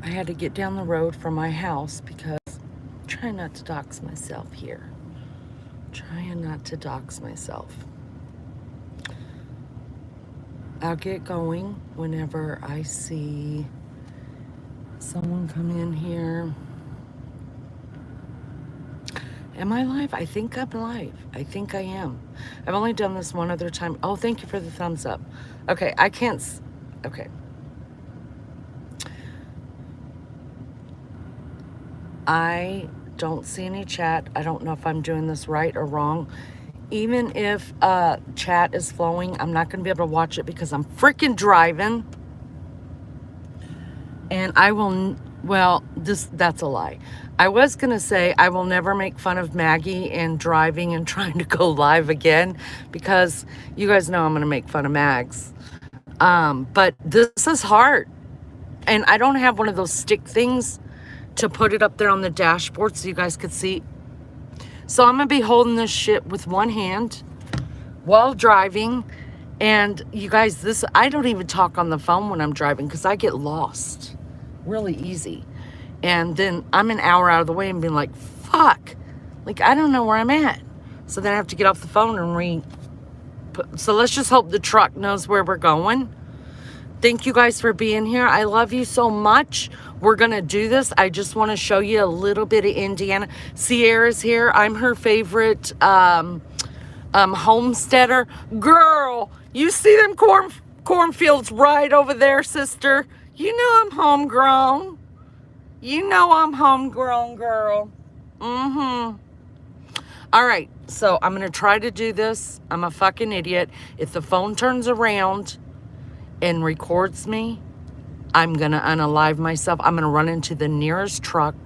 I had to get down the road from my house because I'm trying not to dox myself here. Trying not to dox myself. I'll get going whenever I see someone come in here. Am I live? I think I'm live. I think I am. I've only done this one other time. Oh, thank you for the thumbs up. Okay, I can't. Okay. I don't see any chat. I don't know if I'm doing this right or wrong. Even if chat is flowing, I'm not going to be able to watch it because I'm freaking driving. And I will, well, that's a lie. I was going to say I will never make fun of Maggie and driving and trying to go live again because you guys know I'm going to make fun of Mags. But this is hard. And I don't have one of those stick things to put it up there on the dashboard so you guys could see. So I'm going to be holding this shit with one hand while driving. And you guys, I don't even talk on the phone when I'm driving because I get lost really easy. And then I'm an hour out of the way and being like, fuck, like I don't know where I'm at. So then I have to get off the phone and so let's just hope the truck knows where we're going. Thank you guys for being here. I love you so much. We're going to do this. I just want to show you a little bit of Indiana. Sierra's here. I'm her favorite homesteader. Girl, you see them cornfields right over there, sister? You know I'm homegrown. You know I'm homegrown, girl. Mm-hmm. All right, so I'm going to try to do this. I'm a fucking idiot. If the phone turns around and records me, I'm going to unalive myself. I'm going to run into the nearest truck.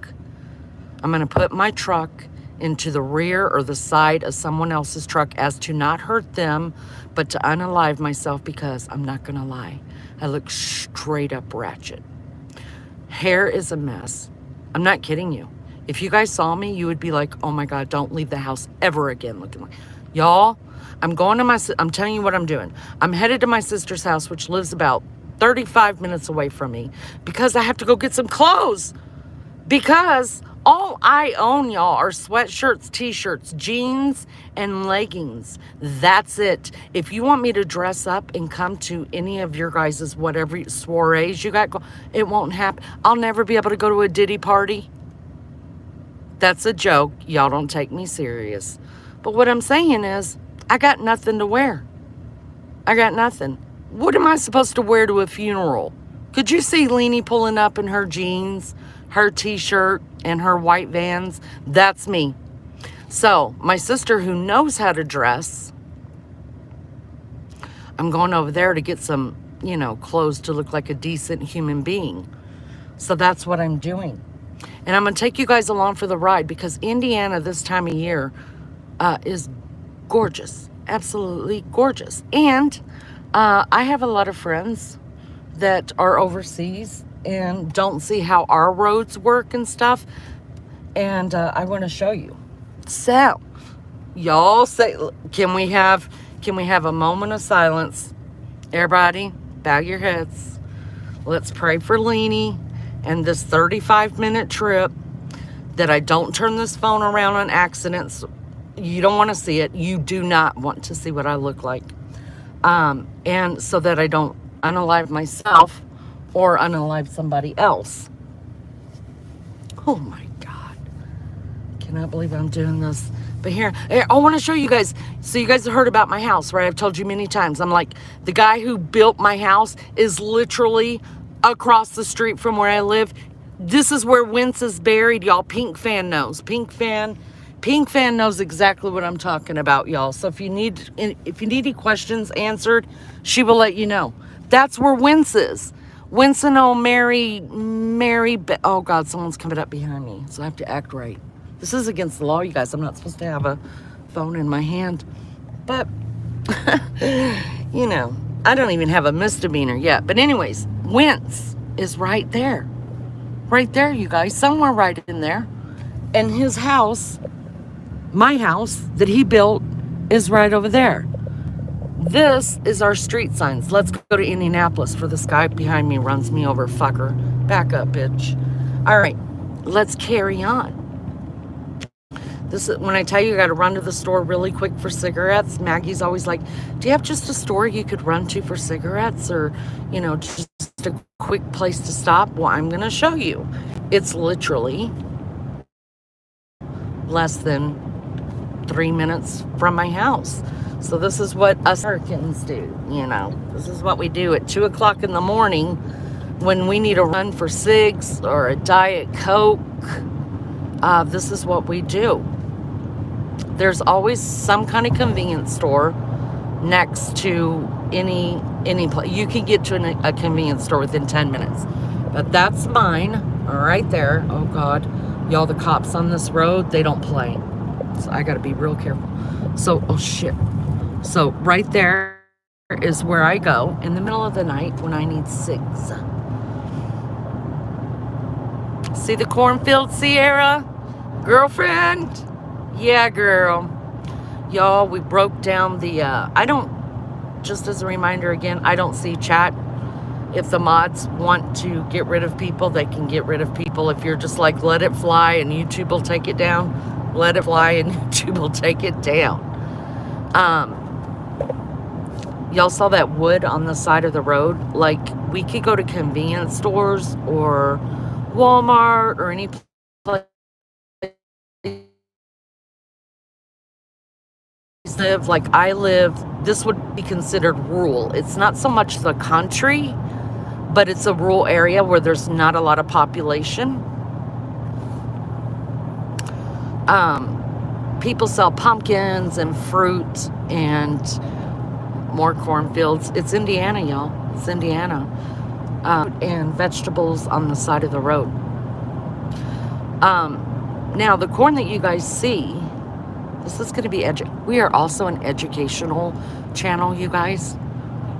I'm going to put my truck into the rear or the side of someone else's truck as to not hurt them, but to unalive myself because I'm not going to lie. I look straight up ratchet. Hair is a mess. I'm not kidding you. If you guys saw me, you would be like, oh my God, don't leave the house ever again looking like. Y'all, I'm telling you what I'm doing. I'm headed to my sister's house, which lives about 35 minutes away from me, because I have to go get some clothes. Because all I own, y'all, are sweatshirts, t-shirts, jeans, and leggings. That's it. If you want me to dress up and come to any of your guys' whatever soirees you got, it won't happen. I'll never be able to go to a Diddy party. That's a joke. Y'all don't take me serious. But what I'm saying is, I got nothing to wear. I got nothing. What am I supposed to wear to a funeral? Could you see Lene pulling up in her jeans, her t-shirt, and her white Vans? That's me. So, my sister who knows how to dress, I'm going over there to get some, clothes to look like a decent human being. So that's what I'm doing. And I'm going to take you guys along for the ride because Indiana this time of year is gorgeous. Absolutely gorgeous. And I have a lot of friends that are overseas and don't see how our roads work and stuff. And I want to show you. So, y'all say, can we have a moment of silence? Everybody, bow your heads. Let's pray for Lene and this 35-minute trip, that I don't turn this phone around on accidents. You don't want to see it. You do not want to see what I look like. And so that I don't unalive myself or unalive somebody else. Oh my God. Cannot believe I'm doing this. But here, I want to show you guys. So you guys have heard about my house, right? I've told you many times. I'm like, the guy who built my house is literally across the street from where I live. This is where Wince is buried, y'all. Pink Fan knows. Pink Fan knows exactly what I'm talking about, y'all. So if you need any questions answered, she will let you know. That's where Wince is. Wince and old Mary. Oh God, someone's coming up behind me, so I have to act right. This is against the law, you guys. I'm not supposed to have a phone in my hand, but I don't even have a misdemeanor yet. But anyways, Wince is right there, you guys, somewhere right in there, and his house. My house that he built is right over there. This is our street signs. Let's go to Indianapolis for this guy behind me runs me over, fucker. Back up, bitch. All right, let's carry on. This is when I tell you got to run to the store really quick for cigarettes. Maggie's always like, do you have just a store you could run to for cigarettes, or, you know, just a quick place to stop? Well, I'm going to show you. It's literally less than 3 minutes from my house. So this is what us Americans do, you know. This is what we do at 2 o'clock in the morning when we need a run for cigs or a Diet Coke. This is what we do. There's always some kind of convenience store next to any place. You can get to a convenience store within 10 minutes. But that's mine, right there. Oh, God. Y'all, the cops on this road, they don't play. So I got to be real careful. So, oh, shit. So right there is where I go in the middle of the night when I need cigs. See the cornfield, Sierra? Girlfriend? Yeah, girl. Y'all, we broke down the, just as a reminder again, I don't see chat. If the mods want to get rid of people, they can get rid of people. If you're just like, let it fly and YouTube will take it down, let it fly and YouTube will take it down. Y'all saw that wood on the side of the road? Like, we could go to convenience stores or Walmart or any place live. Like, I live, this would be considered rural. It's not so much the country, but it's a rural area where there's not a lot of population. People sell pumpkins and fruit and more cornfields. It's Indiana, y'all. It's Indiana. And vegetables on the side of the road. Now, the corn that you guys see, this is going to be we are also an educational channel, you guys.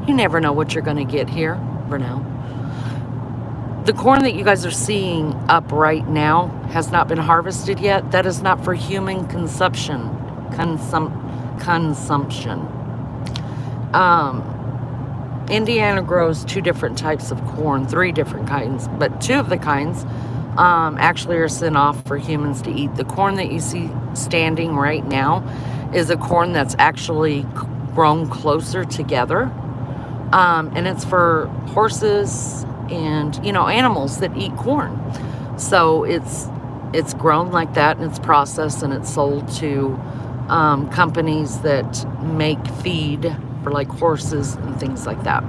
You never know what you're going to get here. Never know. The corn that you guys are seeing up right now has not been harvested yet. That is not for human consumption. Indiana grows 2 different types of corn, 3 different kinds, but 2 of the kinds actually are sent off for humans to eat. The corn that you see standing right now is a corn that's actually grown closer together, and it's for horses and, you know, animals that eat corn. So it's grown like that, and it's processed, and it's sold to companies that make feed for like horses and things like that.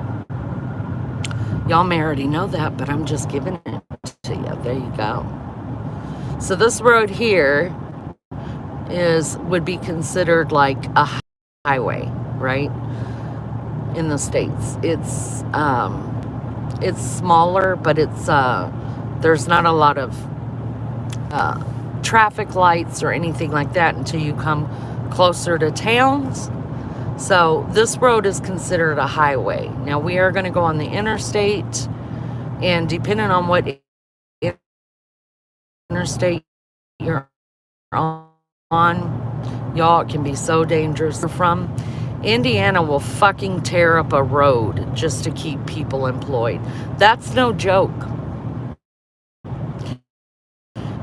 Y'all may already know that, but I'm just giving it to you. There you go. So this road here would be considered like a highway, right? In the States. It's smaller, but there's not a lot of traffic lights or anything like that until you come closer to towns. So this road is considered a highway. Now we are going to go on the interstate, and depending on what interstate you're on, y'all, it can be so dangerous. From Indiana will fucking tear up a road just to keep people employed. That's no joke.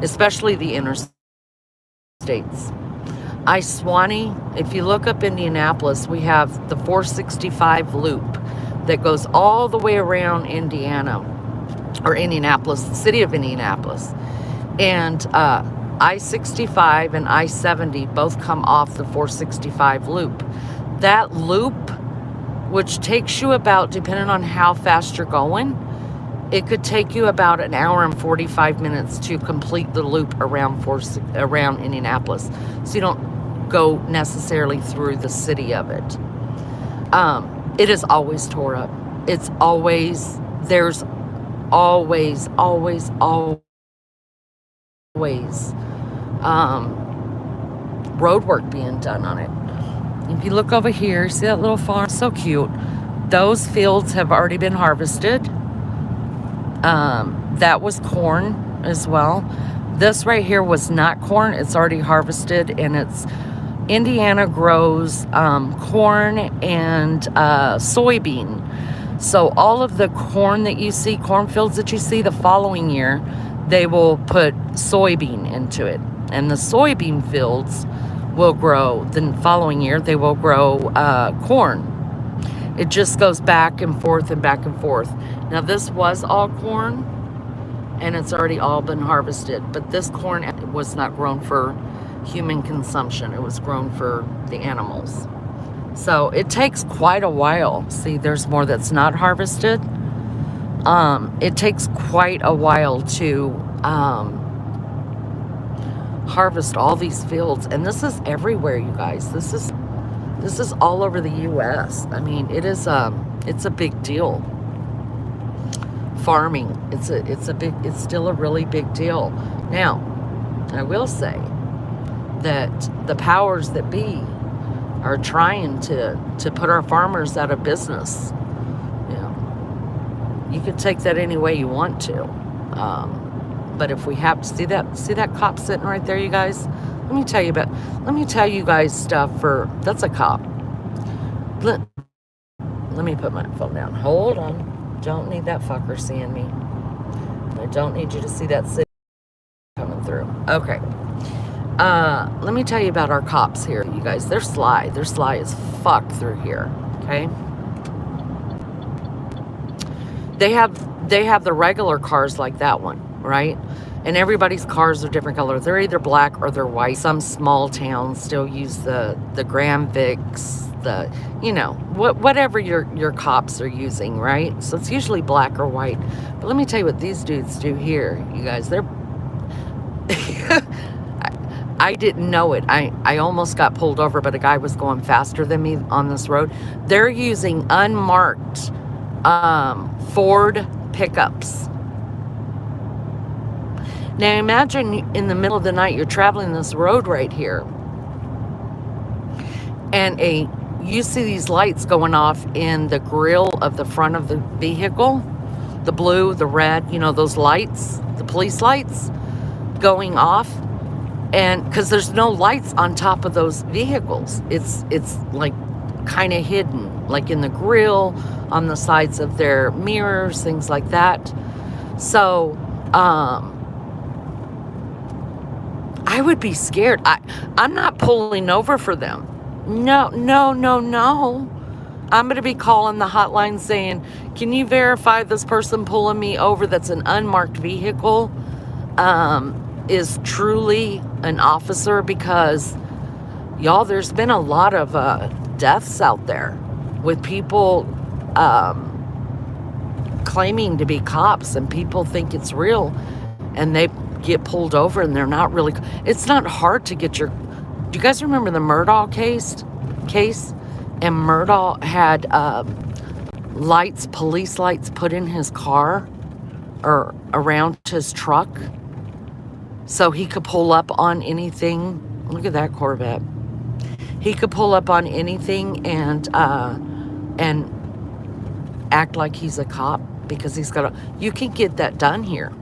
Especially the interstates. I-20, if you look up Indianapolis, we have the 465 loop that goes all the way around Indiana, or Indianapolis, the city of Indianapolis. And I-65 and I-70 both come off the 465 loop. That loop, which takes you about, depending on how fast you're going, it could take you about an hour and 45 minutes to complete the loop around Indianapolis. So you don't go necessarily through the city of it. It is always tore up. There's always road work being done on it. If you look over here, see that little farm? So cute. Those fields have already been harvested. That was corn as well. This right here was not corn. It's already harvested, and it's Indiana grows corn and soybean. So all of the corn that you see, cornfields that you see, the following year, they will put soybean into it. And the soybean fields will grow, the following year, they will grow corn. It just goes back and forth and back and forth. Now this was all corn, and it's already all been harvested. But this corn was not grown for human consumption. It was grown for the animals. So it takes quite a while. See, there's more that's not harvested. It takes quite a while to harvest all these fields, and this is everywhere, you guys. This is all over the U.S. I mean, it's a big deal. Farming, it's still a really big deal. Now, I will say that the powers that be are trying to put our farmers out of business. You know, you can take that any way you want to. But if we have to see that cop sitting right there, you guys, let me tell you guys stuff that's a cop. Let me put my phone down. Hold on. Don't need that fucker seeing me. I don't need you to see that city coming through. Okay. Let me tell you about our cops here, you guys. They're sly. They're sly as fuck through here. Okay. They have the regular cars like that one, right? And everybody's cars are different colors. They're either black or they're white. Some small towns still use the Grand Vics, whatever your cops are using, right? So it's usually black or white. But let me tell you what these dudes do here, you guys. They're I didn't know it. I almost got pulled over, but a guy was going faster than me on this road. They're using unmarked Ford pickups. Now imagine in the middle of the night you're traveling this road right here, and you see these lights going off in the grill of the front of the vehicle, the blue, the red, those lights, the police lights going off, and because there's no lights on top of those vehicles, it's like kind of hidden, like in the grill, on the sides of their mirrors, things like that. So I would be scared. I'm not pulling over for them. No. I'm going to be calling the hotline saying, can you verify this person pulling me over that's an unmarked vehicle is truly an officer? Because, y'all, there's been a lot of deaths out there with people claiming to be cops, and people think it's real, and they get pulled over and they're not really. It's not hard to get do you guys remember the Murdaugh case? And Murdaugh had police lights put in his car or around his truck so he could pull up on anything. Look at that Corvette. He could pull up on anything and act like he's a cop because you can get that done here.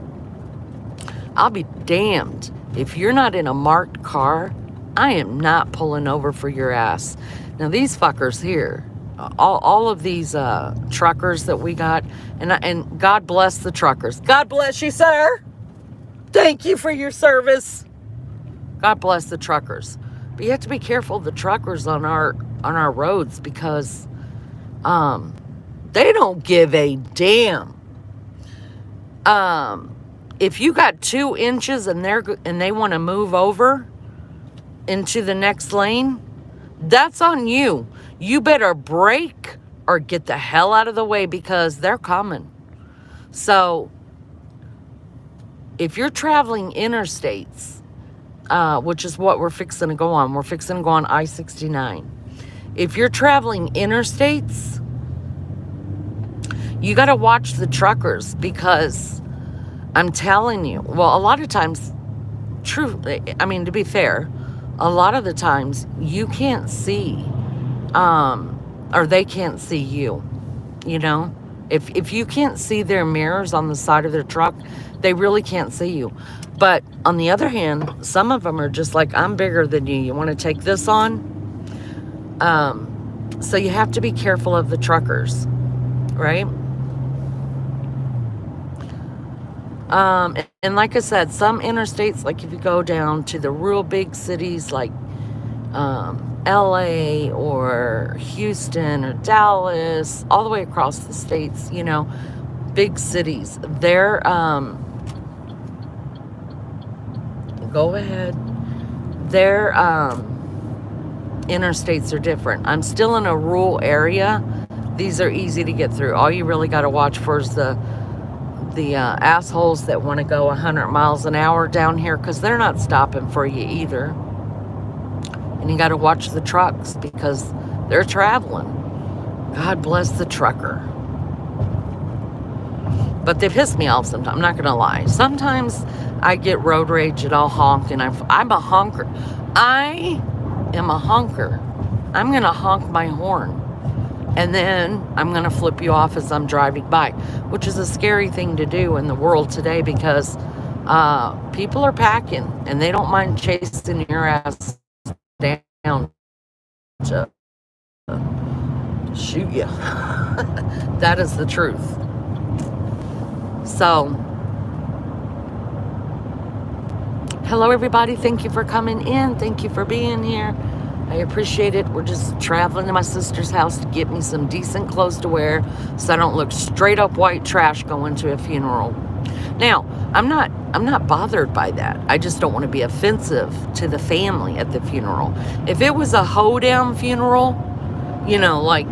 I'll be damned if you're not in a marked car. I am not pulling over for your ass. Now these fuckers here, all of these truckers that we got, and God bless the truckers. God bless you, sir. Thank you for your service. God bless the truckers. But you have to be careful of the truckers on our roads, because they don't give a damn. If you got 2 inches and they want to move over into the next lane, that's on you. You better brake or get the hell out of the way, because they're coming. So if you're traveling interstates, which is what we're fixing to go on. We're fixing to go on I-69. If you're traveling interstates, you got to watch the truckers, because I'm telling you, well, a lot of times, to be fair, a lot of the times you can't see, or they can't see you, If you can't see their mirrors on the side of their truck, they really can't see you. But on the other hand, some of them are just like, I'm bigger than you. You want to take this on? So you have to be careful of the truckers, right? And like I said, some interstates, like if you go down to the real big cities like LA or Houston or Dallas, all the way across the states, you know, big cities, they're, go ahead, their interstates are different. I'm still in a rural area. These are easy to get through. All you really got to watch for is the assholes that want to go 100 miles an hour down here, because they're not stopping for you either. And you got to watch the trucks because they're traveling. God bless the trucker. But they piss me off sometimes. I'm not going to lie. Sometimes I get road rage and I'll honk, and I'm a honker. I am a honker. I'm going to honk my horn. And then I'm going to flip you off as I'm driving by, which is a scary thing to do in the world today, because people are packing and they don't mind chasing your ass down to shoot you. That is the truth. So, hello everybody. Thank you for coming in. Thank you for being here. I appreciate it. We're just traveling to my sister's house to get me some decent clothes to wear so I don't look straight up white trash going to a funeral. Now, I'm not bothered by that. I just don't want to be offensive to the family at the funeral. If it was a hoedown funeral, you know, like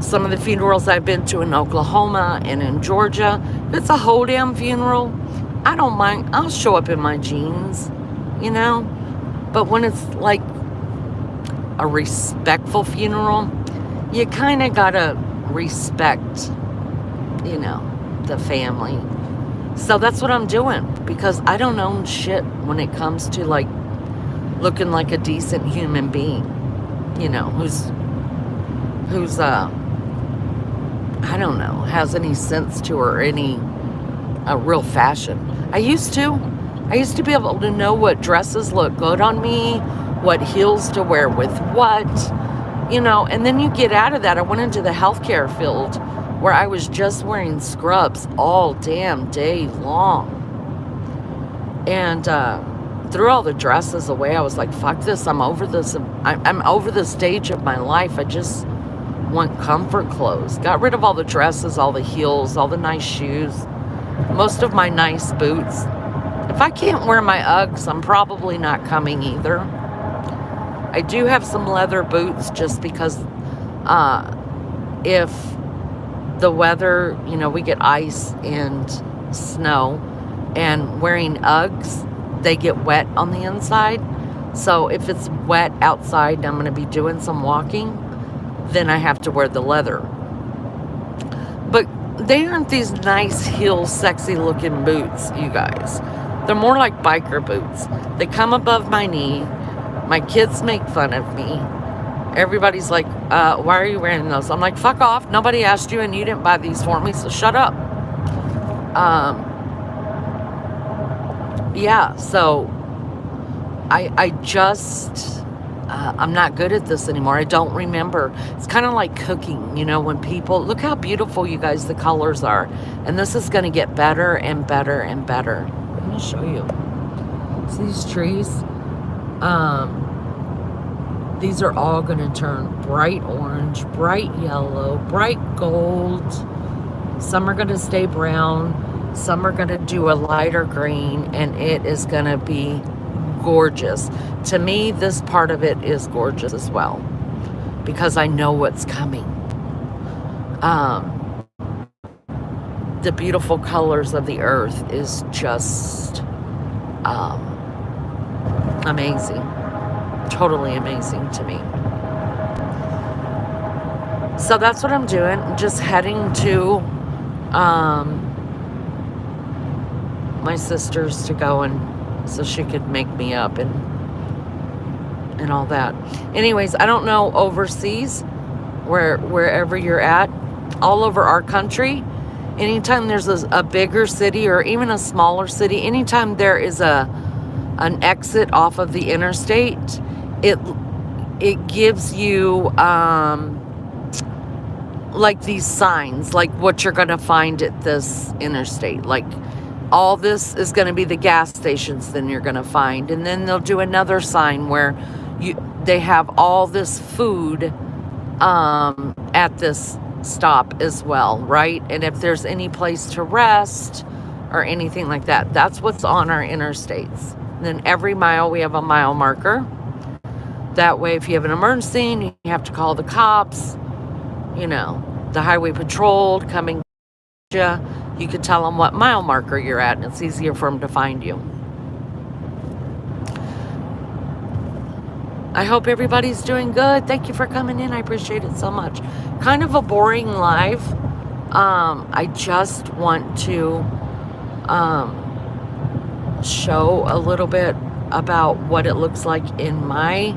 some of the funerals I've been to in Oklahoma and in Georgia, if it's a hoedown funeral, I don't mind. I'll show up in my jeans, you know. But when it's like a respectful funeral, you kind of gotta respect, you know, the family. So that's what I'm doing, because I don't own shit when it comes to like looking like a decent human being, you know, who's I don't know, has any sense to her, any real fashion. I used to be able to know what dresses look good on me, what heels to wear with what, you know, and then you get out of that. I went into the healthcare field where I was just wearing scrubs all damn day long. And threw all the dresses away. I was like, fuck this. I'm over this. I'm over the stage of my life. I just want comfort clothes. Got rid of all the dresses, all the heels, all the nice shoes, most of my nice boots. If I can't wear my Uggs, I'm probably not coming either. I do have some leather boots just because if the weather, you know, we get ice and snow, and wearing Uggs, they get wet on the inside. So if it's wet outside and I'm going to be doing some walking, then I have to wear the leather. But they aren't these nice heel, sexy looking boots, you guys. They're more like biker boots. They come above my knee. My kids make fun of me. Everybody's like, why are you wearing those? I'm like, fuck off. Nobody asked you and you didn't buy these for me, so shut up. Yeah, so I just, I'm not good at this anymore. I don't remember. It's kind of like cooking, you know, when people, look how beautiful, you guys, the colors are. And this is going to get better and better and better. Let me show you. See these trees? These are all going to turn bright orange, bright yellow, bright gold. Some are going to stay brown. Some are going to do a lighter green, and it is going to be gorgeous. To me, this part of it is gorgeous as well, because I know what's coming. The beautiful colors of the earth is just amazing. Totally amazing to me. So that's what I'm doing. I'm just heading to my sister's to go and so she could make me up and all that. Anyways, I don't know overseas, wherever you're at, all over our country, anytime there's a bigger city or even a smaller city, anytime there is an exit off of the interstate, it gives you like these signs, like what you're going to find at this interstate. Like, all this is going to be the gas stations then you're going to find. And then they'll do another sign where they have all this food at this stop as well, right? And if there's any place to rest or anything like that, that's what's on our interstates. And then every mile we have a mile marker. That way, if you have an emergency and you have to call the cops, you know, the highway patrol coming to you could tell them what mile marker you're at, and it's easier for them to find you. I hope everybody's doing good. Thank you for coming in. I appreciate it so much. Kind of a boring live. I just want to show a little bit about what it looks like in my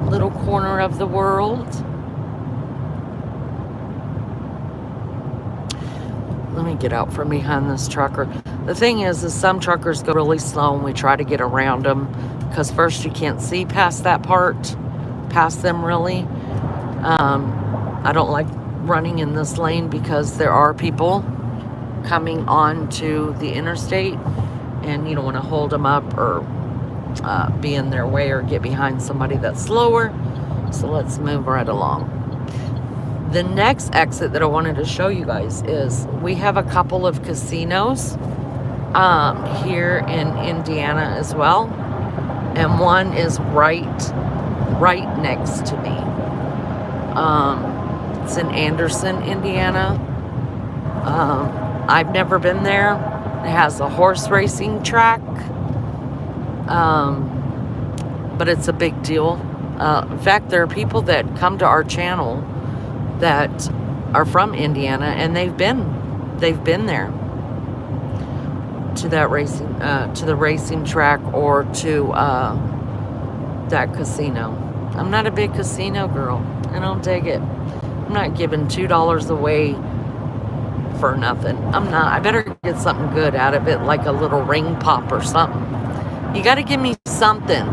little corner of the world. Let me get out from behind this trucker. The thing is some truckers go really slow and we try to get around them because first you can't see past that part, past them really. I don't like running in this lane because there are people coming onto the interstate and you don't want to hold them up or be in their way or get behind somebody that's slower. So let's move right along. The next exit that I wanted to show you guys is we have a couple of casinos here in Indiana as well. And one is right next to me. It's in Anderson, Indiana. I've never been there. It has a horse racing track. But it's a big deal. In fact, there are people that come to our channel that are from Indiana, and they've been there to that racing, to the racing track or to that casino. I'm not a big casino girl. I don't dig it. I'm not giving $2 away for nothing. I'm not. I better get something good out of it, like a little ring pop or something. You got to give me something.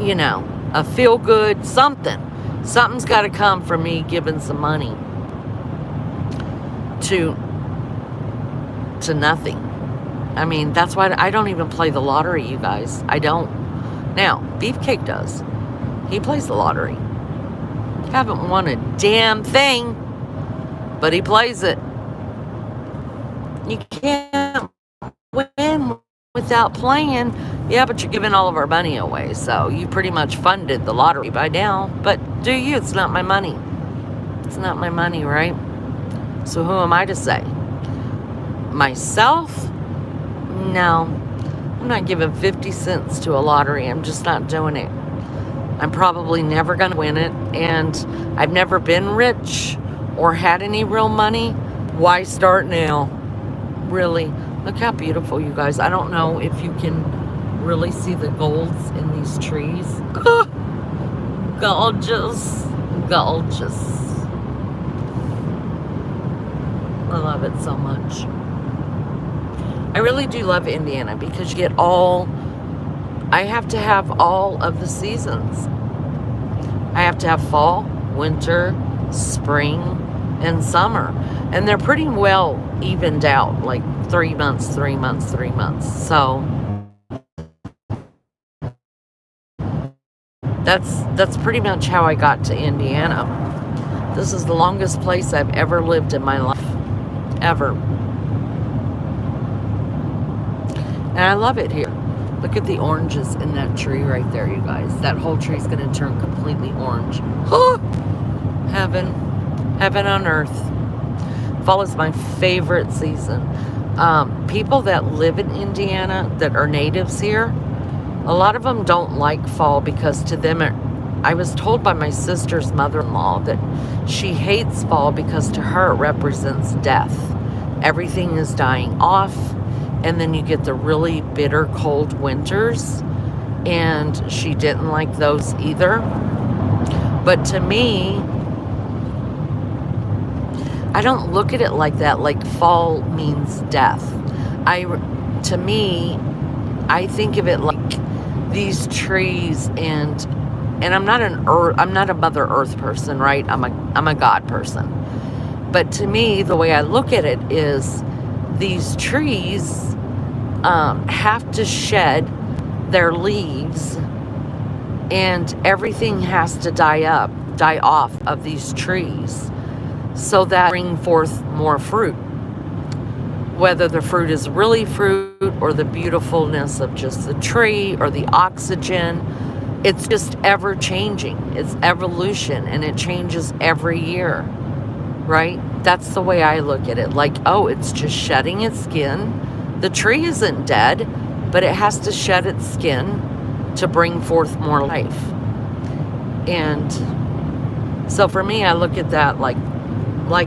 You know, a feel good something. Something's got to come from me giving some money to nothing. I mean, that's why I don't even play the lottery, you guys. I don't. Now, Beefcake does. He plays the lottery. Haven't won a damn thing, but he plays it. You can't win without playing. Yeah, but you're giving all of our money away, so you pretty much funded the lottery by now. But do you? It's not my money. It's not my money, right? So who am I to say? Myself? No. I'm not giving 50 cents to a lottery. I'm just not doing it. I'm probably never going to win it, and I've never been rich or had any real money. Why start now? Really? Look how beautiful, you guys. I don't know if you can really see the golds in these trees. Gorgeous. Gorgeous. I love it so much. I really do love Indiana because you get I have to have all of the seasons. I have to have fall, winter, spring, and summer. And they're pretty well evened out, like 3 months, 3 months, 3 months. So that's pretty much how I got to Indiana. This is the longest place I've ever lived in my life. Ever. And I love it here. Look at the oranges in that tree right there, you guys. That whole tree is going to turn completely orange. Heaven. Heaven on earth. Fall is my favorite season. People that live in Indiana that are natives here, a lot of them don't like fall because to them, I was told by my sister's mother-in-law that she hates fall because to her it represents death. Everything is dying off. And then you get the really bitter cold winters, and she didn't like those either. But to me, I don't look at it like that, like fall means death. I, to me, I think of it like these trees, and I'm not a Mother Earth person, right? I'm a God person. But to me, the way I look at it is these trees have to shed their leaves, and everything has to die off of these trees so that bring forth more fruit. Whether the fruit is really fruit or the beautifulness of just the tree or the oxygen, it's just ever changing. It's evolution, and it changes every year, right? That's the way I look at it. Like, oh, it's just shedding its skin. The tree isn't dead, but it has to shed its skin to bring forth more life. And so for me, I look at that like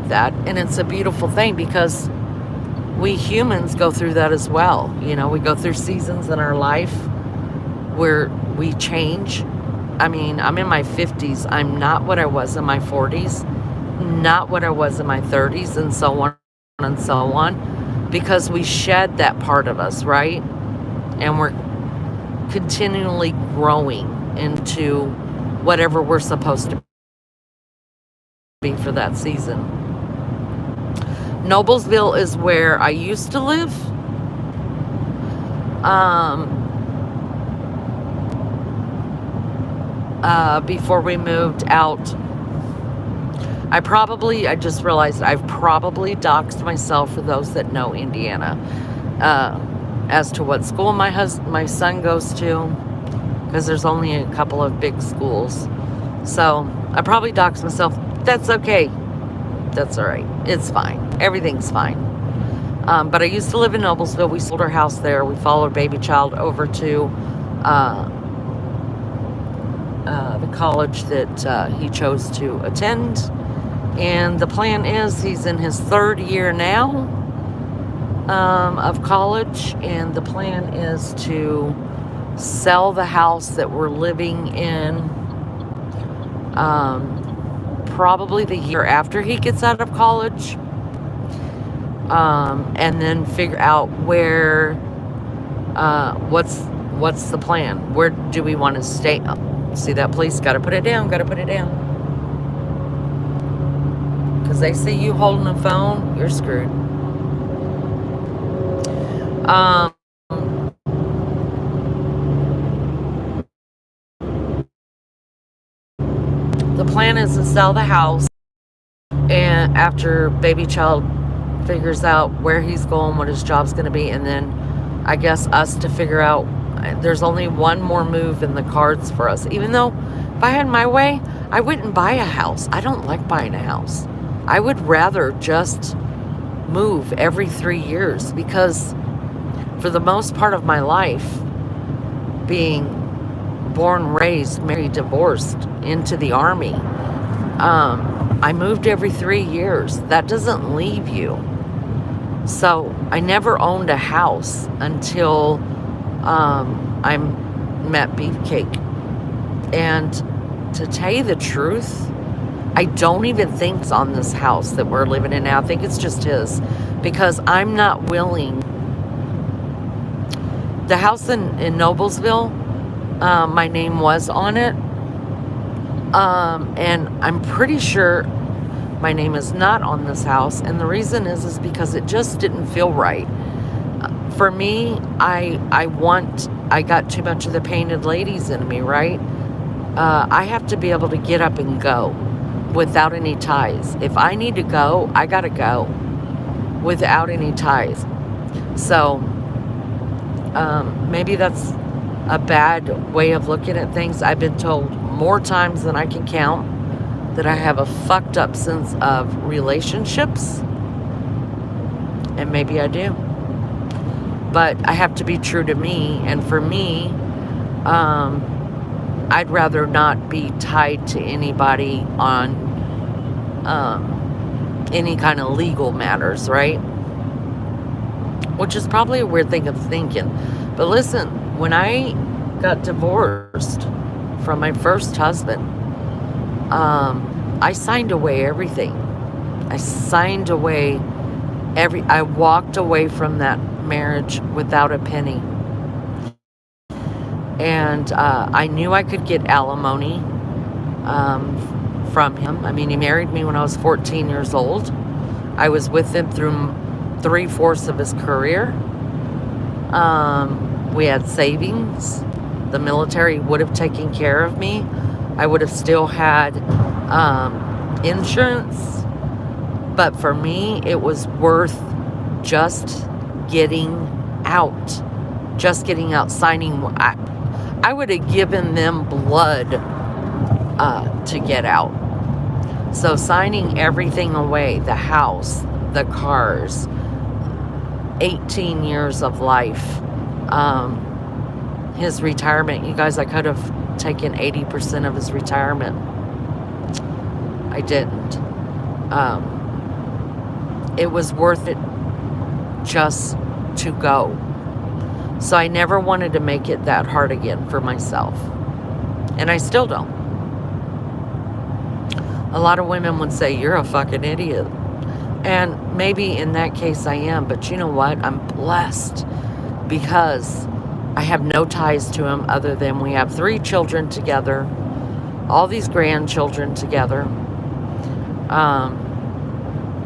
that, and it's a beautiful thing because we humans go through that as well. You know, we go through seasons in our life where we change. I mean, I'm in my 50s. I'm not what I was in my 40s, not what I was in my 30s, and so on and so on, because we shed that part of us, right? And we're continually growing into whatever we're supposed to be for that season. Noblesville is where I used to live. Before we moved out, I just realized I've probably doxed myself, for those that know Indiana, as to what school my son goes to, because there's only a couple of big schools. So I probably doxed myself. That's okay. That's all right. It's fine. Everything's fine. But I used to live in Noblesville. We sold our house there. We followed baby child over to the college that he chose to attend. And the plan is he's in his third year now of college. And the plan is to sell the house that we're living in probably the year after he gets out of college. And then figure out where, what's the plan? Where do we want to stay? Oh, see that, please? Got to put it down. Got to put it down. Because they see you holding a phone, you're screwed. The plan is to sell the house, and after baby child figures out where he's going, what his job's going to be, and then I guess us to figure out. There's only one more move in the cards for us. Even though if I had my way, I wouldn't buy a house. I don't like buying a house. I would rather just move every 3 years, because for the most part of my life, being born, raised, married, divorced, into the Army, I moved every 3 years. That doesn't leave you. So I never owned a house until I met Beefcake. And to tell you the truth, I don't even think it's on this house that we're living in now. I think it's just his, because I'm not willing. The house in Noblesville, my name was on it. And I'm pretty sure my name is not on this house. And the reason is because it just didn't feel right. For me, I got too much of the painted ladies in me, right? I have to be able to get up and go without any ties. If I need to go, I gotta go without any ties. So maybe that's a bad way of looking at things. I've been told more times than I can count that I have a fucked up sense of relationships, and maybe I do. But I have to be true to me, and for me, I'd rather not be tied to anybody on any kind of legal matters, right? Which is probably a weird thing of thinking. But listen, when I got divorced from my first husband, I signed away everything. I signed away I walked away from that marriage without a penny. And I knew I could get alimony from him. I mean, he married me when I was 14 years old. I was with him through 3/4 of his career. We had savings. The military would have taken care of me. I would have still had insurance. But for me, it was worth just getting out. Just getting out, signing. I would have given them blood to get out. So signing everything away, the house, the cars, 18 years of life, his retirement. You guys, I could have taken 80% of his retirement. I didn't. It was worth it just to go. So I never wanted to make it that hard again for myself. And I still don't. A lot of women would say, you're a fucking idiot. And maybe in that case I am. But you know what? I'm blessed because I have no ties to him other than we have 3 children together. All these grandchildren together.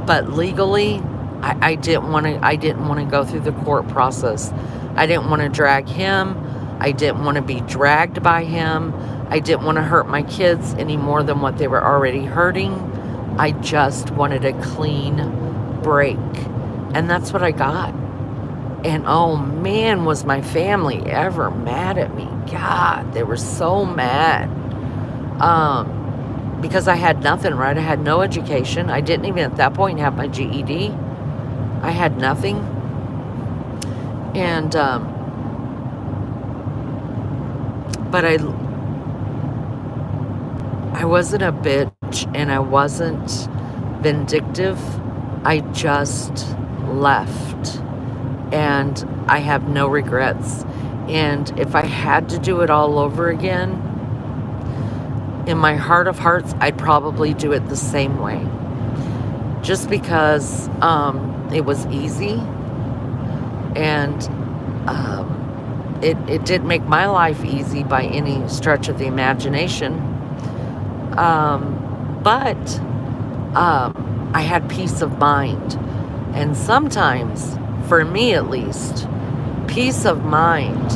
But legally, I didn't want to go through the court process. I didn't want to drag him. I didn't want to be dragged by him. I didn't want to hurt my kids any more than what they were already hurting. I just wanted a clean break. And that's what I got. And oh man, was my family ever mad at me. God, they were so mad. Because I had nothing, right? I had no education. I didn't even at that point have my GED. I had nothing. And, but I wasn't a bitch and I wasn't vindictive. I just left. And I have no regrets. And if I had to do it all over again, in my heart of hearts, I'd probably do it the same way. Just because it was easy. And it didn't make my life easy by any stretch of the imagination. But I had peace of mind. And sometimes, for me at least, peace of mind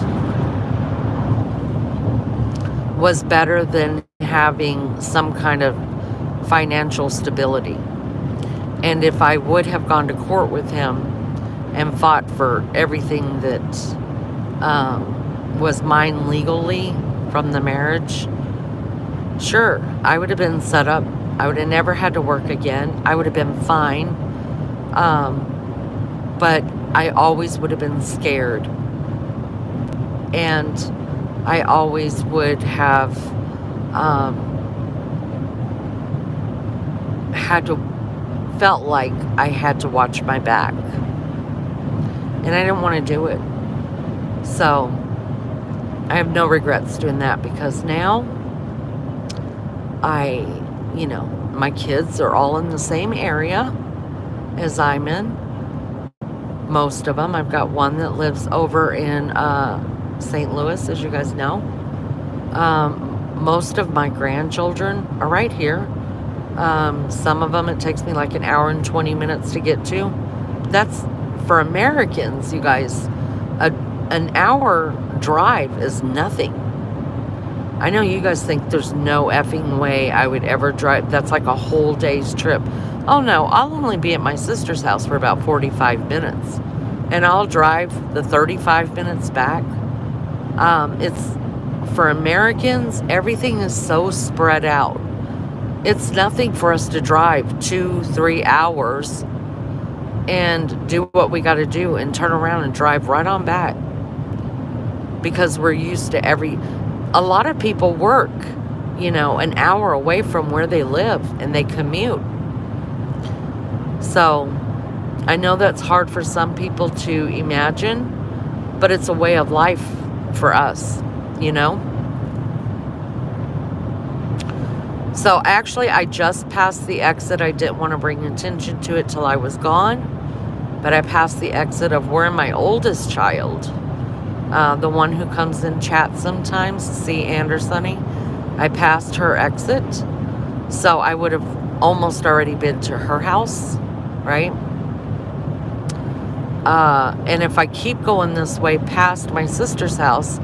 was better than having some kind of financial stability. And if I would have gone to court with him and fought for everything that was mine legally from the marriage, sure, I would have been set up. I would have never had to work again. I would have been fine. But I always would have been scared. And I always would have felt like I had to watch my back. And I didn't want to do it. So I have no regrets doing that because now my kids are all in the same area as I'm in. Most of them. I've got one that lives over in St. Louis, as you guys know. Most of my grandchildren are right here. Some of them it takes me like an hour and 20 minutes to get to. That's for Americans, you guys. An hour drive is nothing. I know you guys think there's no effing way I would ever drive. That's like a whole day's trip. Oh no, I'll only be at my sister's house for about 45 minutes. And I'll drive the 35 minutes back. It's for Americans, everything is so spread out. It's nothing for us to drive 2-3 hours and do what we got to do and turn around and drive right on back. Because we're used to a lot of people work, an hour away from where they live and they commute. So I know that's hard for some people to imagine, but it's a way of life for us, So actually, I just passed the exit. I didn't want to bring attention to it till I was gone. But I passed the exit of where my oldest child, the one who comes in chat sometimes, C. Andersony, I passed her exit. So I would have almost already been to her house, right? And if I keep going this way past my sister's house,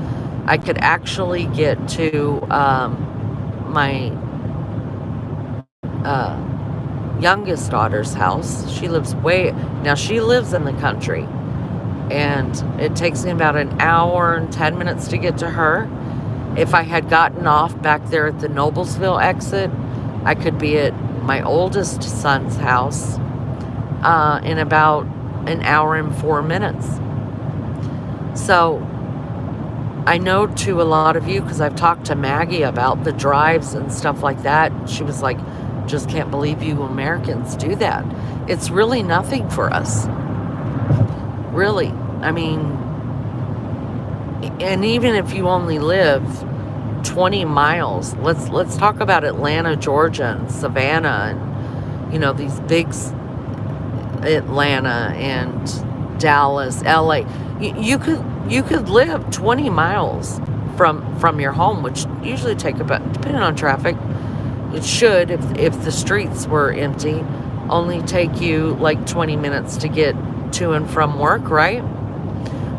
I could actually get to my youngest daughter's house. She lives now she lives in the country. And it takes me about an hour and 10 minutes to get to her. If I had gotten off back there at the Noblesville exit, I could be at my oldest son's house in about an hour and 4 minutes. So I know to a lot of you, because I've talked to Maggie about the drives and stuff like that. She was like, just can't believe you Americans do that. It's really nothing for us. Really. I mean, and even if you only live 20 miles, let's talk about Atlanta, Georgia, and Savannah, and, you know, these big Atlanta and Dallas, LA. You could live 20 miles from your home, which usually take about, depending on traffic, it should, if the streets were empty, only take you like 20 minutes to get to and from work, right?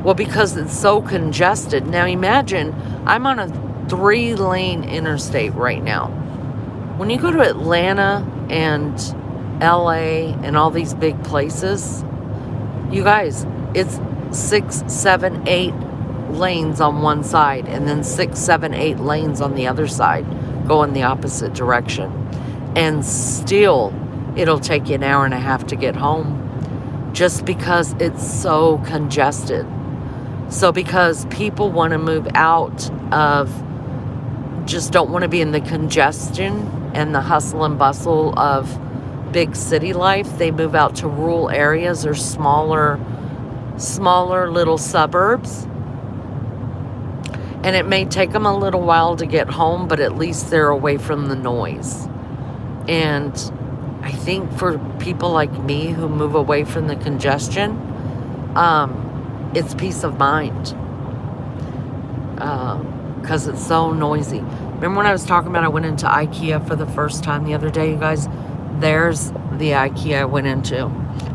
Well, because it's so congested. Now imagine, I'm on a 3-lane interstate right now. When you go to Atlanta and LA and all these big places, you guys, it's 6, 7, 8 lanes on one side, and then 6, 7, 8 lanes on the other side, going the opposite direction. And still, it'll take you an hour and a half to get home, just because it's so congested. So because people want to move out of, just don't want to be in the congestion and the hustle and bustle of big city life, they move out to rural areas or smaller little suburbs. And it may take them a little while to get home, but at least they're away from the noise. And I think for people like me who move away from the congestion, it's peace of mind. Because it's so noisy. Remember when I was talking about I went into IKEA for the first time the other day, you guys? There's the IKEA I went into.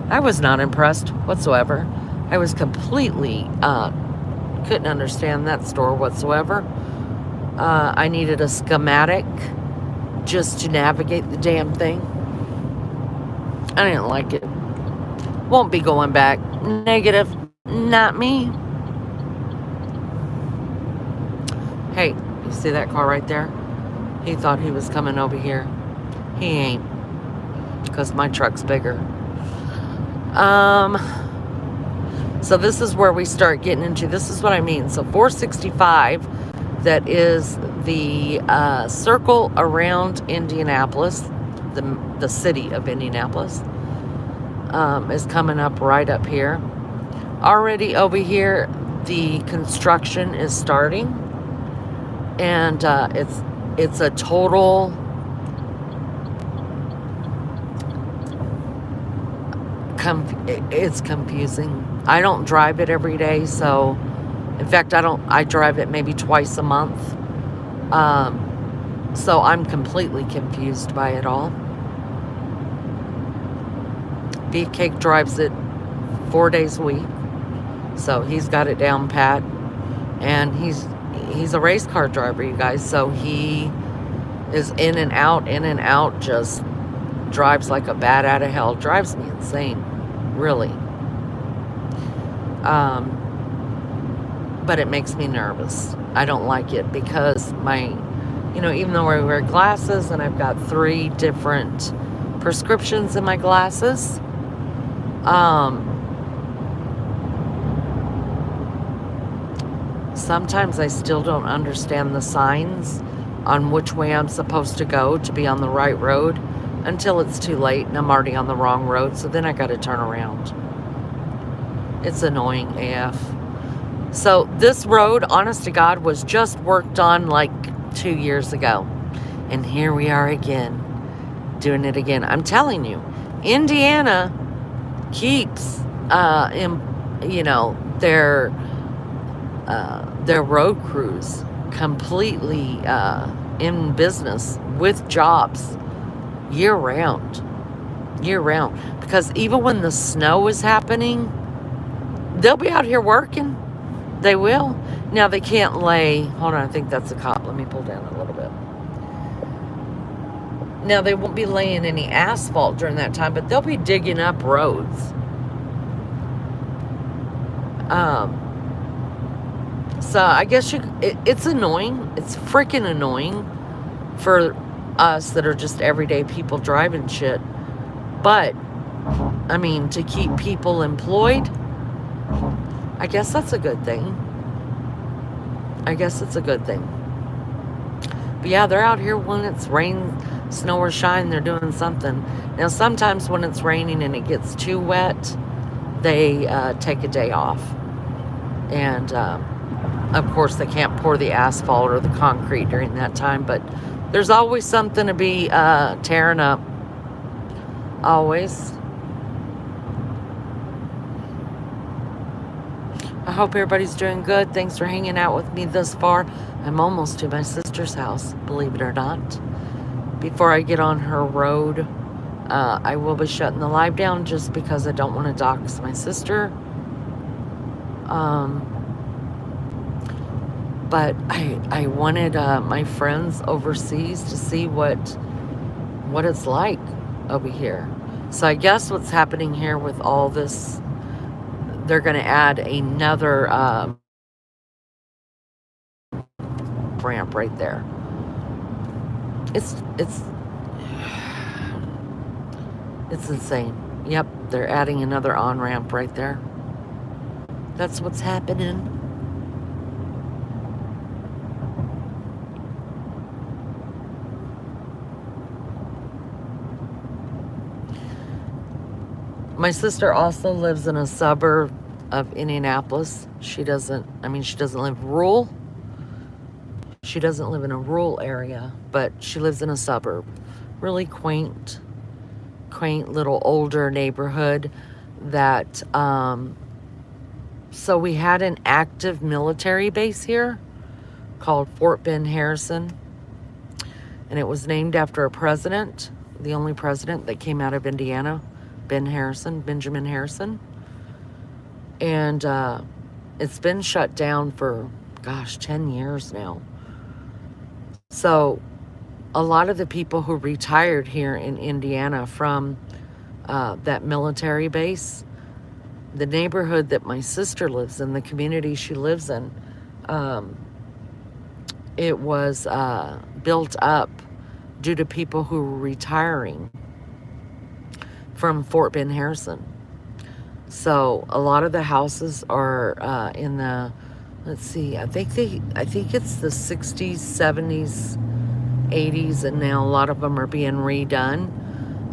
I was not impressed whatsoever. I was completely, couldn't understand that store whatsoever. I needed a schematic just to navigate the damn thing. I didn't like it. Won't be going back. Negative. Not me. Hey, you see that car right there? He thought he was coming over here. He ain't. Because my truck's bigger. So this is where we start getting into, this is what I mean. So 465, that is the circle around Indianapolis, the city of Indianapolis, is coming up right up here. Already over here, the construction is starting, and it's a total it's confusing. I don't drive it every day, so in fact I drive it maybe twice a month. So I'm completely confused by it all. Beefcake drives it 4 days a week, so he's got it down pat, and he's a race car driver, you guys, so he is in and out, just drives like a bat out of hell, drives me insane, really. But it makes me nervous. I don't like it because even though I wear glasses and I've got 3 different prescriptions in my glasses, sometimes I still don't understand the signs on which way I'm supposed to go to be on the right road until it's too late and I'm already on the wrong road, so then I got to turn around. It's annoying AF. So this road, honest to God, was just worked on like 2 years ago. And here we are again, doing it again. I'm telling you, Indiana keeps, you know, their road crews completely in business with jobs year round, year round. Because even when the snow is happening, they'll be out here working. They will. Now they can't lay. Hold on, I think that's a cop. Let me pull down a little bit. Now they won't be laying any asphalt during that time, but they'll be digging up roads. So I guess it's annoying. It's freaking annoying for us that are just everyday people driving shit. But, I mean, to keep people employed, I guess that's a good thing. I guess it's a good thing. But yeah, they're out here when it's rain, snow, or shine, they're doing something. Now, sometimes when it's raining and it gets too wet, they take a day off. And, of course, they can't pour the asphalt or the concrete during that time, but there's always something to be tearing up. Always. I hope everybody's doing good. Thanks for hanging out with me this far. I'm almost to my sister's house, believe it or not. Before I get on her road, I will be shutting the live down just because I don't want to dox my sister. But I wanted my friends overseas to see what it's like over here. So I guess what's happening here with all this, they're going to add another ramp right there. It's insane. Yep, they're adding another on-ramp right there. That's what's happening. My sister also lives in a suburb of Indianapolis. She doesn't live rural. She doesn't live in a rural area, but she lives in a suburb. Really quaint little older neighborhood that, so we had an active military base here called Fort Ben Harrison. And it was named after a president, the only president that came out of Indiana. Benjamin Harrison. And it's been shut down for, 10 years now. So a lot of the people who retired here in Indiana from that military base, the neighborhood that my sister lives in, the community she lives in, it was built up due to people who were retiring from Fort Ben Harrison. So a lot of the houses are in the, let's see, I think it's the 60s, 70s, 80s, and now a lot of them are being redone.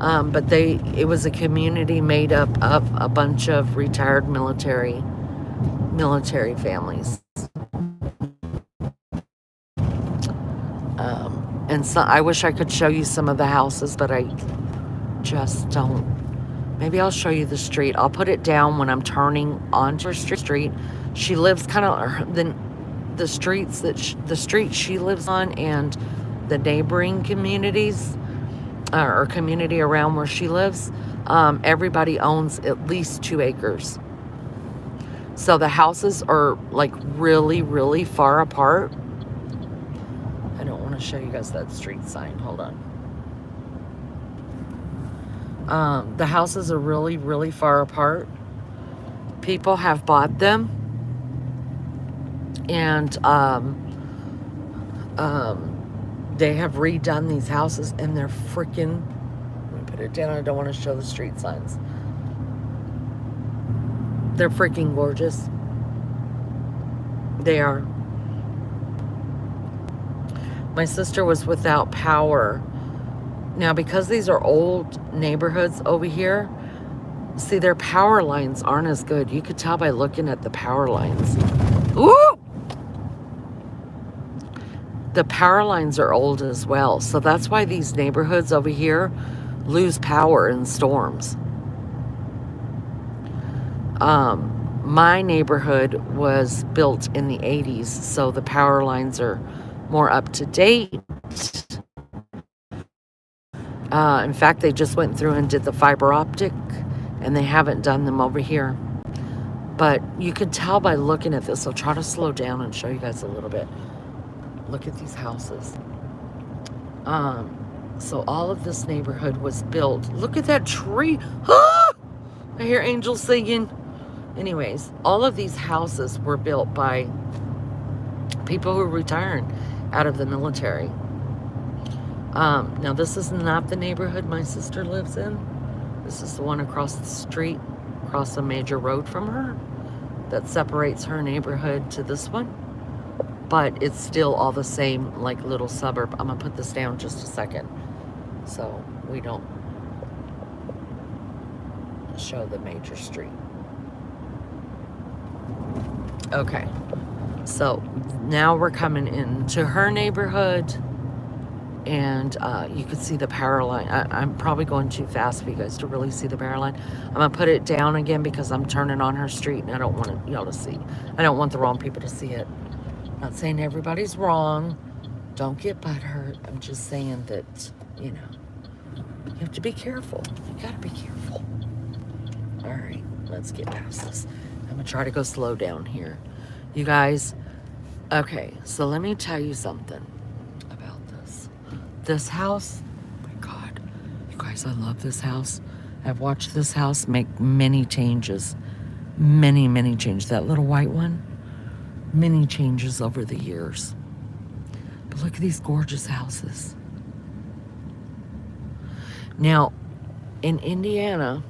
But it was a community made up of a bunch of retired military families. And so I wish I could show you some of the houses, but I just don't. Maybe I'll show you the street. I'll put it down when I'm turning onto her street. She lives kind of the street she lives on and the neighboring communities or community around where she lives. Everybody owns at least 2 acres. So the houses are like really, really far apart. I don't want to show you guys that street sign. Hold on. The houses are really, really far apart. People have bought them. And they have redone these houses and they're freaking, let me put it down. I don't want to show the street signs. They're freaking gorgeous. They are. My sister was without power. Now, because these are old neighborhoods over here, see, their power lines aren't as good. You could tell by looking at the power lines. Ooh! the power lines are old as well. So that's why these neighborhoods over here lose power in storms. My neighborhood was built in the 80s, so the power lines are more up to date. In fact, they just went through and did the fiber optic, and they haven't done them over here. But you can tell by looking at this. I'll try to slow down and show you guys a little bit. Look at these houses. So all of this neighborhood was built. Look at that tree. Ah! I hear angels singing. Anyways, all of these houses were built by people who retired out of the military. Now this is not the neighborhood my sister lives in. This is the one across the street, across a major road from her, that separates her neighborhood to this one. But it's still all the same, like, little suburb. I'm gonna put this down just a second so we don't show the major street. Okay, so now we're coming into her neighborhood, and you can see the power line. I'm probably going too fast for you guys to really see the power line. I'm gonna put it down again because I'm turning on her street, and I don't want y'all to see. I don't want the wrong people to see it. Not saying everybody's wrong. Don't get butthurt. I'm just saying that, you know, you have to be careful. You gotta be careful. All right, let's get past this. I'm gonna try to go slow down here. You guys, okay, so let me tell you something about this. This house, oh my God, you guys, I love this house. I've watched this house make many changes. Many, many changes. That little white one, many changes over the years. But look at these gorgeous houses. Now, in Indiana,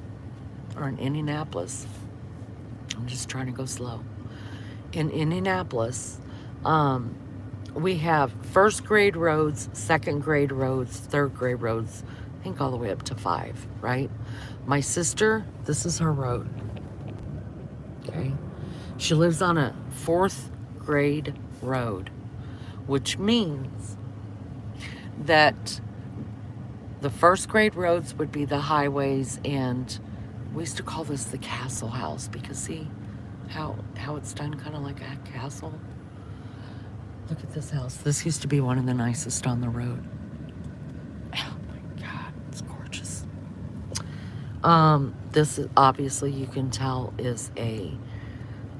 or in Indianapolis, I'm just trying to go slow. In Indianapolis, we have first grade roads, second grade roads, third grade roads, I think all the way up to 5, right? My sister, this is her road. Okay? She lives on a 4th grade road, which means that the first grade roads would be the highways, and we used to call this the castle house because see how it's done, kind of like a castle. Look at this house. This used to be one of the nicest on the road. Oh my God, it's gorgeous. This is, obviously you can tell, is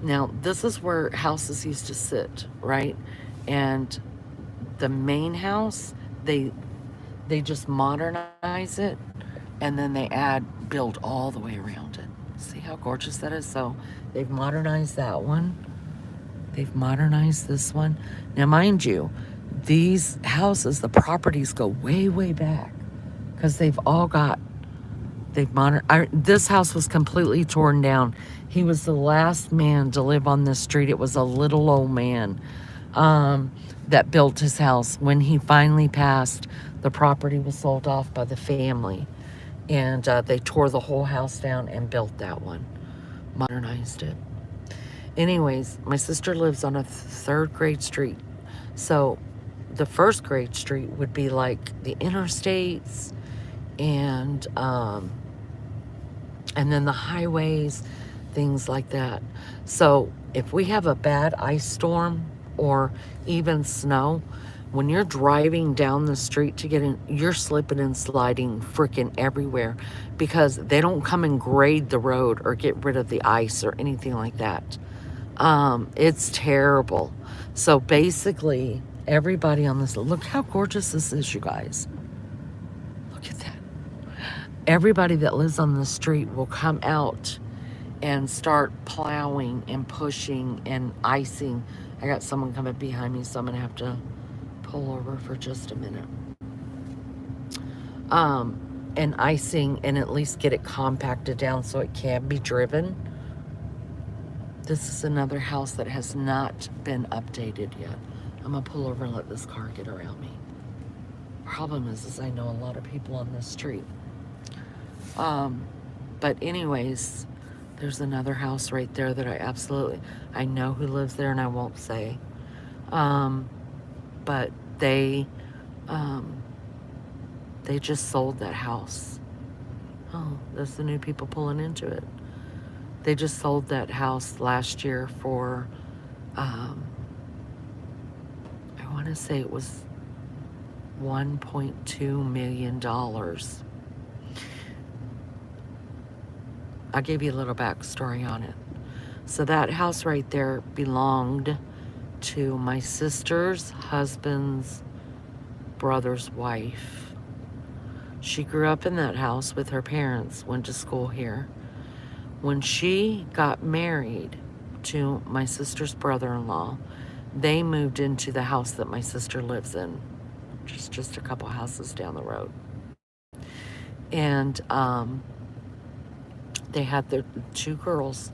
now this is where houses used to sit, right? And the main house, they just modernize it, and then they build all the way around it. See how gorgeous that is? So they've modernized that one. They've modernized this one. Now, mind you, these houses, the properties go way, way back because they've this house was completely torn down. He was the last man to live on this street. It was a little old man that built his house. When he finally passed, the property was sold off by the family, and they tore the whole house down and built that one, modernized it. Anyways, my sister lives on a 3rd grade street. So the 1st grade street would be like the interstates and then the highways, things like that. So if we have a bad ice storm or even snow, when you're driving down the street to get in, you're slipping and sliding freaking everywhere because they don't come and grade the road or get rid of the ice or anything like that. It's terrible. So basically, everybody on this, look how gorgeous this is, you guys. Look at that. Everybody that lives on the street will come out and start plowing and pushing and icing. I got someone coming behind me, so I'm gonna have to pull over for just a minute. And icing, and at least get it compacted down so it can be driven. This is another house that has not been updated yet. I'm gonna pull over and let this car get around me. Problem is I know a lot of people on this street. But anyways, there's another house right there that I know who lives there, and I won't say. But they um, they just sold that house. Oh, there's the new people pulling into it. They just sold that house last year for, um, I want to say it was $1.2 million. I'll give you a little backstory on it. So that house right there belonged to my sister's husband's brother's wife. She grew up in that house with her parents, went to school here. When she got married to my sister's brother-in-law, they moved into the house that my sister lives in, just a couple houses down the road. And they had their 2 girls.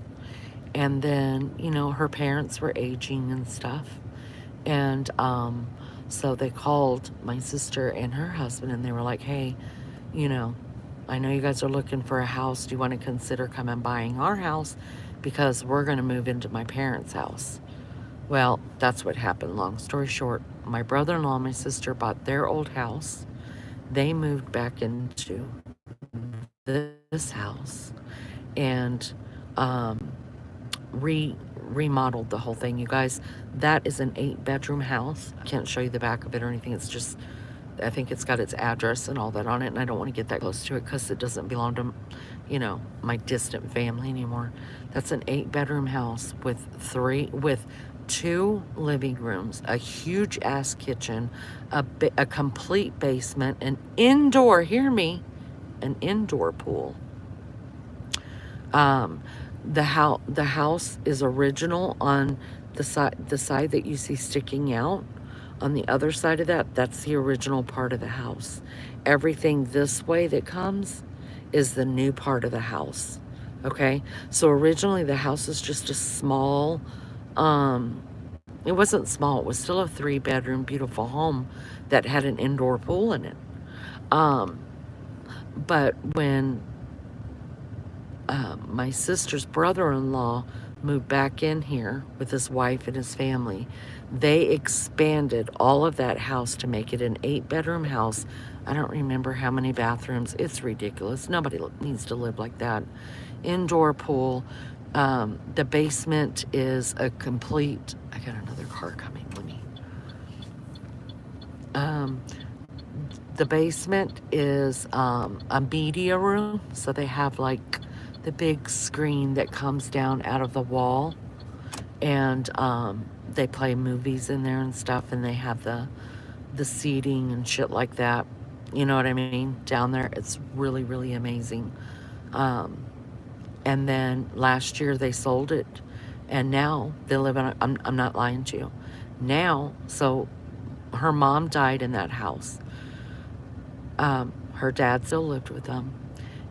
And then, her parents were aging and stuff. And so they called my sister and her husband, and they were like, hey, I know you guys are looking for a house. Do you want to consider coming buying our house? Because we're going to move into my parents' house. Well, that's what happened. Long story short, my brother-in-law and my sister bought their old house. They moved back into this house and remodeled the whole thing. You guys, that is an 8-bedroom house. I can't show you the back of it or anything. It's just, I think it's got its address and all that on it, and I don't want to get that close to it because it doesn't belong to, my distant family anymore. That's an 8-bedroom house with 2 living rooms, a huge ass kitchen, a complete basement, an indoor, hear me, an indoor pool. The house is original on the side that you see sticking out. On the other side of that, that's the original part of the house. Everything this way that comes is the new part of the house. Okay? So originally the house is just a small, it wasn't small, it was still a 3-bedroom, beautiful home that had an indoor pool in it. But when my sister's brother-in-law moved back in here with his wife and his family, they expanded all of that house to make it an 8-bedroom house. I don't remember how many bathrooms. It's ridiculous. Nobody needs to live like that. Indoor pool. The basement is a complete, I got another car coming. Let me. The basement is a media room. So they have like the big screen that comes down out of the wall, and they play movies in there and stuff, and they have the seating and shit like that. You know what I mean? Down there, it's really, really amazing. And then last year they sold it, and now they live in I'm not lying to you. Now, so her mom died in that house. Her dad still lived with them.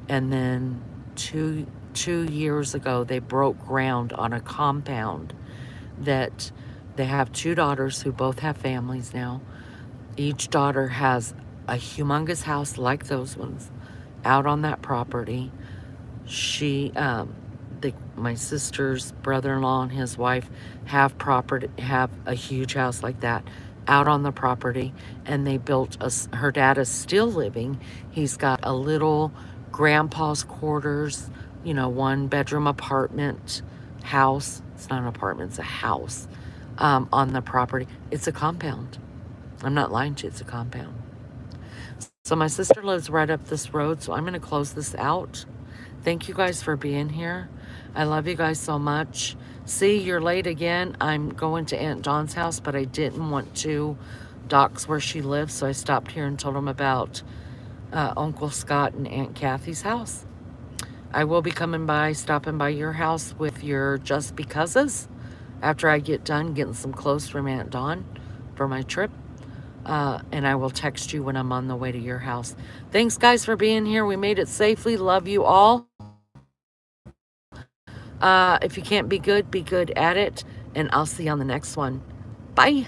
And then two years ago, they broke ground on a compound that they have 2 daughters who both have families now. Each daughter has a humongous house like those ones out on that property. My sister's brother-in-law and his wife have a huge house like that out on the property, and they built her dad is still living. He's got a little grandpa's quarters, 1-bedroom apartment house. It's not an apartment, it's a house on the property. It's a compound. I'm not lying to you, it's a compound. So my sister lives right up this road, so I'm going to close this out. Thank you guys for being here. I love you guys so much. See, you're late again. I'm going to Aunt Dawn's house, but I didn't want to dox where she lives, so I stopped here and told them about Uncle Scott and Aunt Kathy's house. I will be stopping by your house with your just becauses after I get done getting some clothes from Aunt Dawn for my trip. And I will text you when I'm on the way to your house. Thanks, guys, for being here. We made it safely. Love you all. If you can't be good at it. And I'll see you on the next one. Bye.